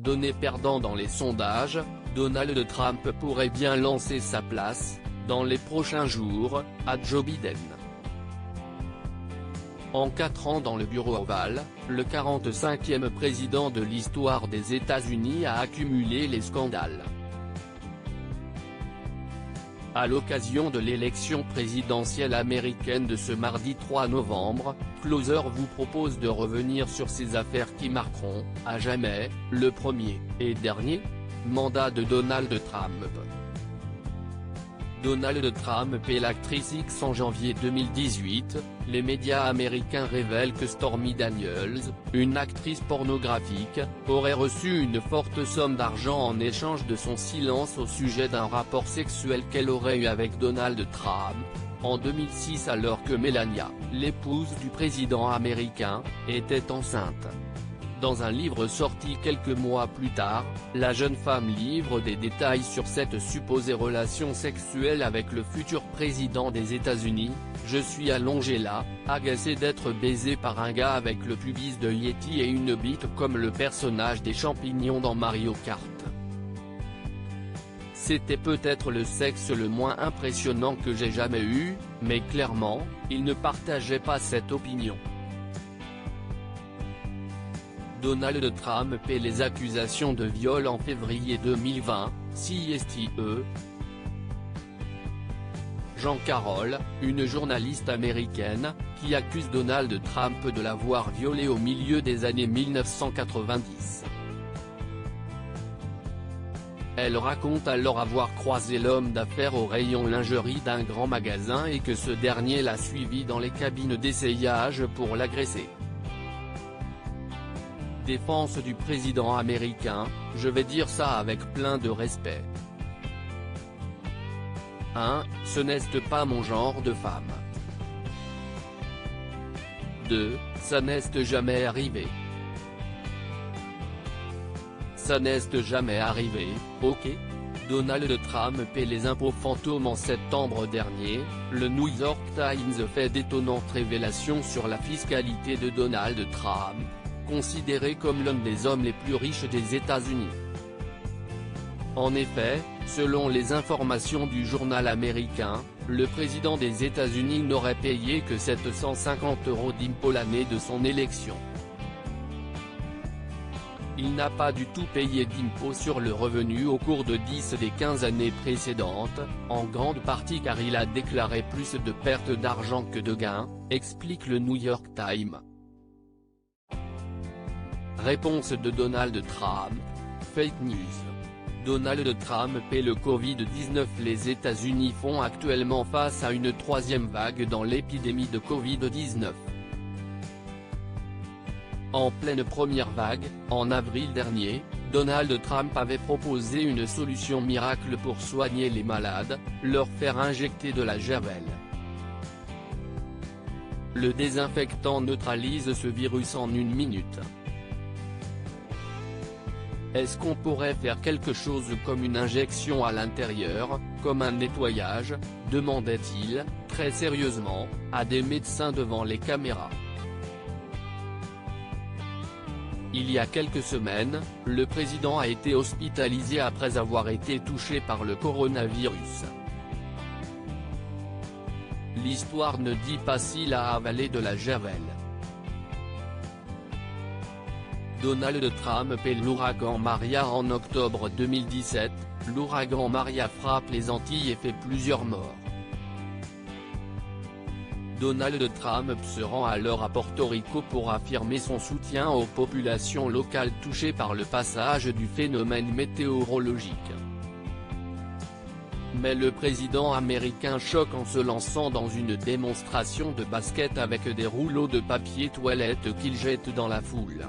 donné perdant dans les sondages, Donald Trump pourrait bien lancer sa place, dans les prochains jours, à Joe Biden. En 4 ans dans le bureau ovale, le 45e président de l'histoire des États-Unis a accumulé les scandales. À l'occasion de l'élection présidentielle américaine de ce mardi 3 novembre, Closer vous propose de revenir sur ces affaires qui marqueront, à jamais, le premier, et dernier, mandat de Donald Trump. Donald Trump et l'actrice X. En janvier 2018, les médias américains révèlent que Stormy Daniels, une actrice pornographique, aurait reçu une forte somme d'argent en échange de son silence au sujet d'un rapport sexuel qu'elle aurait eu avec Donald Trump, en 2006 alors que Melania, l'épouse du président américain, était enceinte. Dans un livre sorti quelques mois plus tard, la jeune femme livre des détails sur cette supposée relation sexuelle avec le futur président des États-Unis. « Je suis allongée là, agacée d'être baisée par un gars avec le pubis de Yeti et une bite comme le personnage des champignons dans Mario Kart. C'était peut-être le sexe le moins impressionnant que j'ai jamais eu, mais clairement, il ne partageait pas cette opinion. » Donald Trump et les accusations de viol en février 2020, CSTE. Jean Carroll, une journaliste américaine, qui accuse Donald Trump de l'avoir violée au milieu des années 1990. Elle raconte alors avoir croisé l'homme d'affaires au rayon lingerie d'un grand magasin et que ce dernier l'a suivi dans les cabines d'essayage pour l'agresser. Défense du président américain, je vais dire ça avec plein de respect. 1. Ce n'est pas mon genre de femme. 2. Ça n'est jamais arrivé. Ça n'est jamais arrivé, ok. Donald Trump paie les impôts fantômes en septembre dernier, le New York Times fait d'étonnantes révélations sur la fiscalité de Donald Trump, considéré comme l'un des hommes les plus riches des États-Unis. En effet, selon les informations du journal américain, le président des États-Unis n'aurait payé que 750 € d'impôts l'année de son élection. Il n'a pas du tout payé d'impôts sur le revenu au cours de 10 des 15 années précédentes, en grande partie car il a déclaré plus de pertes d'argent que de gains, explique le New York Times. Réponse de Donald Trump. Fake news. Donald Trump et le Covid-19. Les États-Unis font actuellement face à une troisième vague dans l'épidémie de Covid-19. En pleine première vague, en avril dernier, Donald Trump avait proposé une solution miracle pour soigner les malades, leur faire injecter de la javel. Le désinfectant neutralise ce virus en 1 minute. Est-ce qu'on pourrait faire quelque chose comme une injection à l'intérieur, comme un nettoyage, demandait-il, très sérieusement, à des médecins devant les caméras. Il y a quelques semaines, le président a été hospitalisé après avoir été touché par le coronavirus. L'histoire ne dit pas s'il a avalé de la javel. Donald Trump et l'ouragan Maria. En octobre 2017, l'ouragan Maria frappe les Antilles et fait plusieurs morts. Donald Trump se rend alors à Porto Rico pour affirmer son soutien aux populations locales touchées par le passage du phénomène météorologique. Mais le président américain choque en se lançant dans une démonstration de basket avec des rouleaux de papier toilette qu'il jette dans la foule.